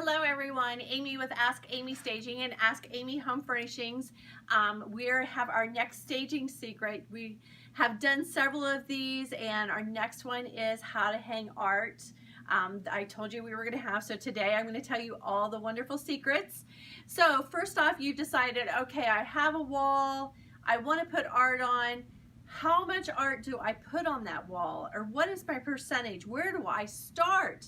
Hello everyone, Amy with Ask Amy Staging and Ask Amy Home Furnishings. We have our next staging secret. We have done several of these and our next one is how to hang art. I told you we were going to have, so today I'm going to tell you all the wonderful secrets. So first off, you've decided, okay, I have a wall, I want to put art on. How much art do I put on that wall? Or what is my percentage? Where do I start?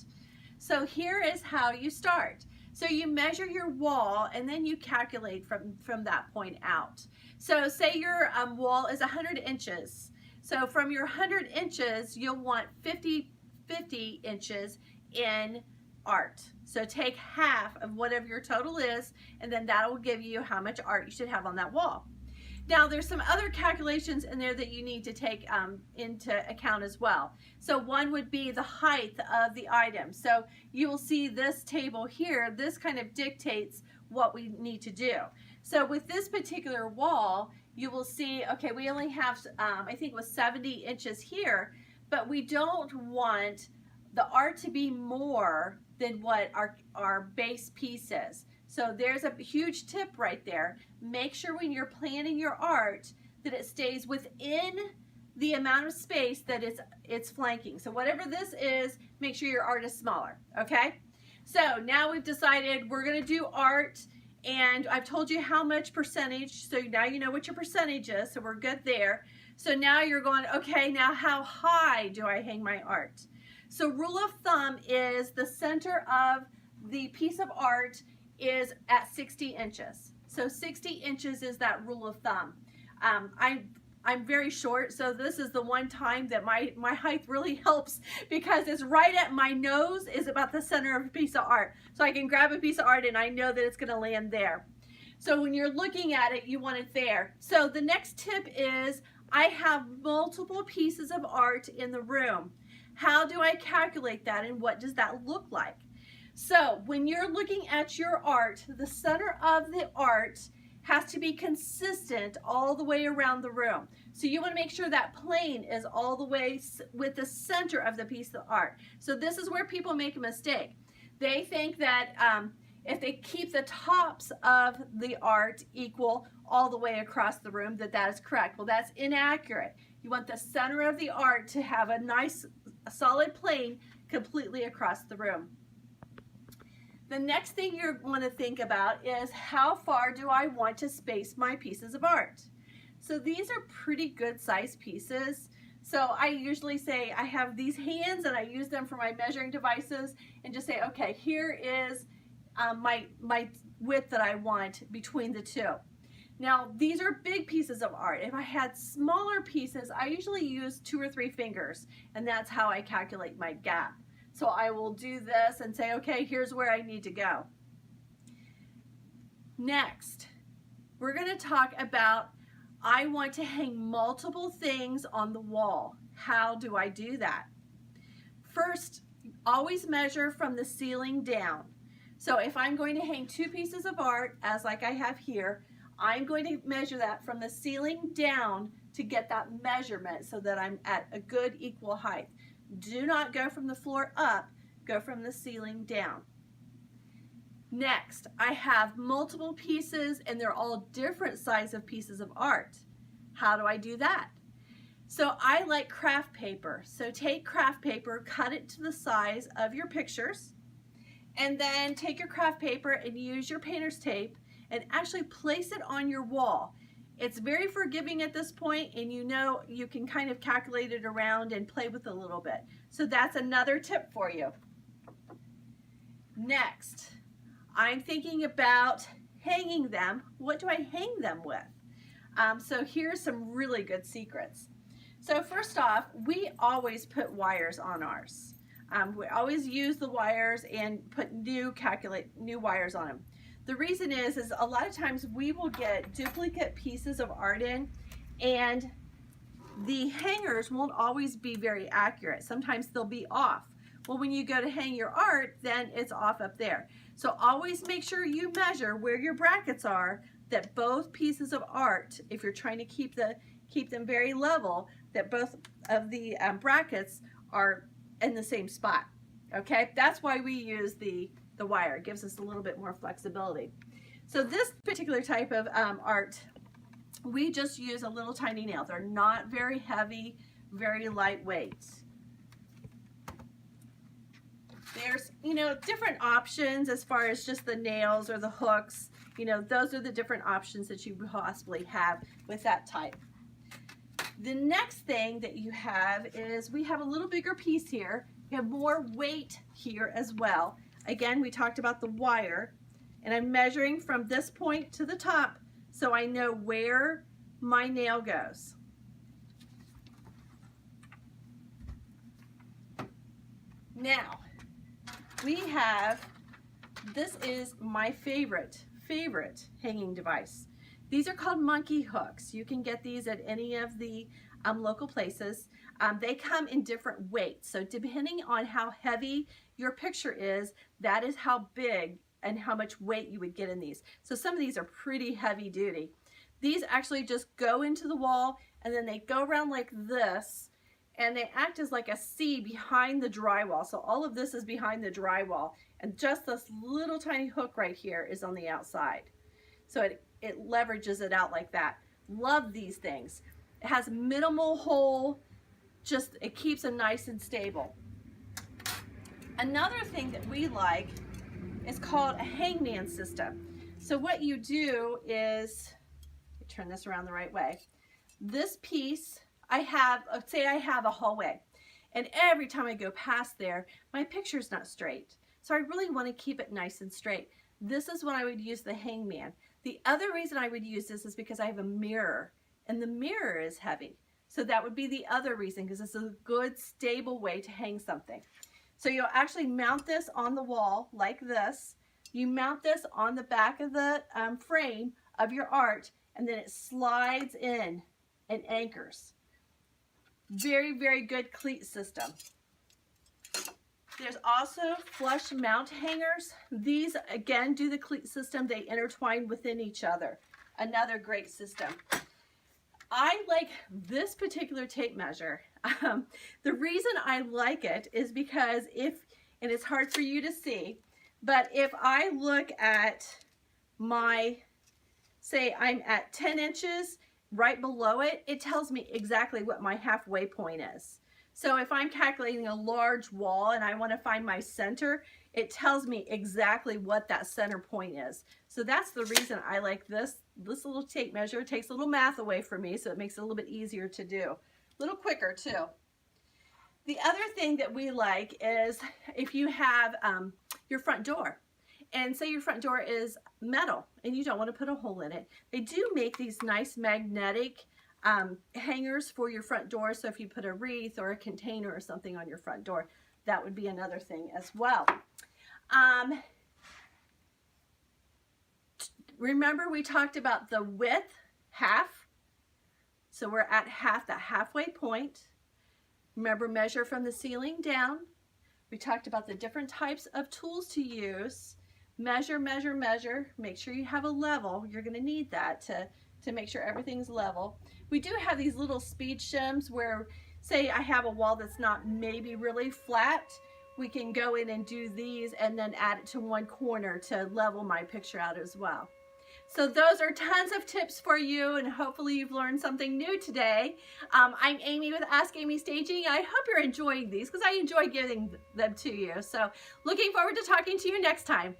So here is how you start. So you measure your wall and then you calculate from that point out. So say your wall is 100 inches. So from your 100 inches, you'll want 50 inches in art. So take half of whatever your total is, and then that will give you how much art you should have on that wall. Now there's some other calculations in there that you need to take into account as well. So one would be the height of the item. So you will see this table here, this kind of dictates what we need to do. So with this particular wall, you will see, okay, we only have, I think it was 70 inches here, but we don't want the art to be more than what our base piece is. So there's a huge tip right there. Make sure when you're planning your art that it stays within the amount of space that it's flanking. So whatever this is, make sure your art is smaller, okay? So now we've decided we're gonna do art, and I've told you how much percentage, so now you know what your percentage is, so we're good there. So now you're going, okay, now how high do I hang my art? So rule of thumb is the center of the piece of art is at 60 inches. So 60 inches is that rule of thumb. I'm very short, so this is the one time that my height really helps, because it's right at my nose is about the center of a piece of art. So I can grab a piece of art and I know that it's gonna land there. So when you're looking at it, you want it there. So the next tip is, I have multiple pieces of art in the room. How do I calculate that, and what does that look like? So when you're looking at your art, the center of the art has to be consistent all the way around the room. So you want to make sure that plane is all the way with the center of the piece of art. So this is where people make a mistake. They think that if they keep the tops of the art equal all the way across the room, that is correct. Well, that's inaccurate. You want the center of the art to have a nice solid plane completely across the room. The next thing you want to think about is, how far do I want to space my pieces of art? So these are pretty good sized pieces. So I usually say I have these hands and I use them for my measuring devices, and just say, okay, here is my width that I want between the two. Now these are big pieces of art. If I had smaller pieces, I usually use 2 or 3 fingers, and that's how I calculate my gap. So I will do this and say, okay, here's where I need to go. Next, we're going to talk about, I want to hang multiple things on the wall. How do I do that? First, always measure from the ceiling down. So if I'm going to hang 2 pieces of art, as like I have here, I'm going to measure that from the ceiling down to get that measurement so that I'm at a good equal height. Do not go from the floor up, go from the ceiling down. Next, I have multiple pieces and they're all different size of pieces of art. How do I do that? So I like craft paper. So take craft paper, cut it to the size of your pictures, and then take your craft paper and use your painter's tape and actually place it on your wall. It's very forgiving at this point, and you know you can kind of calculate it around and play with it a little bit. So that's another tip for you. Next, I'm thinking about hanging them. What do I hang them with? So here's some really good secrets. So first off, we always put wires on ours. We always use the wires and put new wires on them. The reason is a lot of times we will get duplicate pieces of art in, and the hangers won't always be very accurate. Sometimes they'll be off. Well, when you go to hang your art, then it's off up there. So always make sure you measure where your brackets are, that both pieces of art, if you're trying to keep them very level, that both of the brackets are in the same spot. Okay, that's why we use the the wire. It gives us a little bit more flexibility. So this particular type of art, we just use a little tiny nail. They're not very heavy, very lightweight. There's, you know, different options as far as just the nails or the hooks. You know, those are the different options that you possibly have with that type. The next thing that you have is we have a little bigger piece here. We have more weight here as well. Again, we talked about the wire, and I'm measuring from this point to the top so I know where my nail goes. Now, we have, this is my favorite hanging device. These are called monkey hooks. You can get these at any of the local places. They come in different weights. So depending on how heavy your picture is, that is how big and how much weight you would get in these. So some of these are pretty heavy duty. These actually just go into the wall and then they go around like this, and they act as like a C behind the drywall. So all of this is behind the drywall, and just this little tiny hook right here is on the outside. So it leverages it out like that. Love these things. It has minimal hole, just it keeps it nice and stable. Another thing that we like is called a hangman system. So what you do is, turn this around the right way. This piece, I have, say I have a hallway, and every time I go past there, my picture's not straight. So I really want to keep it nice and straight. This is when I would use the hangman. The other reason I would use this is because I have a mirror, and the mirror is heavy. So that would be the other reason, because it's a good stable way to hang something. So you'll actually mount this on the wall like this. You mount this on the back of the frame of your art, and then it slides in and anchors. Very, very good cleat system. There's also flush mount hangers. These, again, do the cleat system. They intertwine within each other. Another great system. I like this particular tape measure. The reason I like it is because and it's hard for you to see, but if I look at my, say I'm at 10 inches, right below it, it tells me exactly what my halfway point is. So if I'm calculating a large wall and I want to find my center, it tells me exactly what that center point is. So that's the reason I like this little tape measure. It takes a little math away from me, so it makes it a little bit easier to do. A little quicker too. The other thing that we like is if you have your front door, and say your front door is metal and you don't want to put a hole in it, they do make these nice magnetic hangers for your front door. So if you put a wreath or a container or something on your front door, that would be another thing as well. Remember we talked about the width, half. So we're at half, that halfway point. Remember, measure from the ceiling down. We talked about the different types of tools to use. Measure, measure, measure. Make sure you have a level. You're going to need that to make sure everything's level. We do have these little speed shims where, say I have a wall that's not maybe really flat, we can go in and do these and then add it to one corner to level my picture out as well. So those are tons of tips for you, and hopefully you've learned something new today. I'm Amy with Ask Amy Staging. I hope you're enjoying these because I enjoy giving them to you. So looking forward to talking to you next time.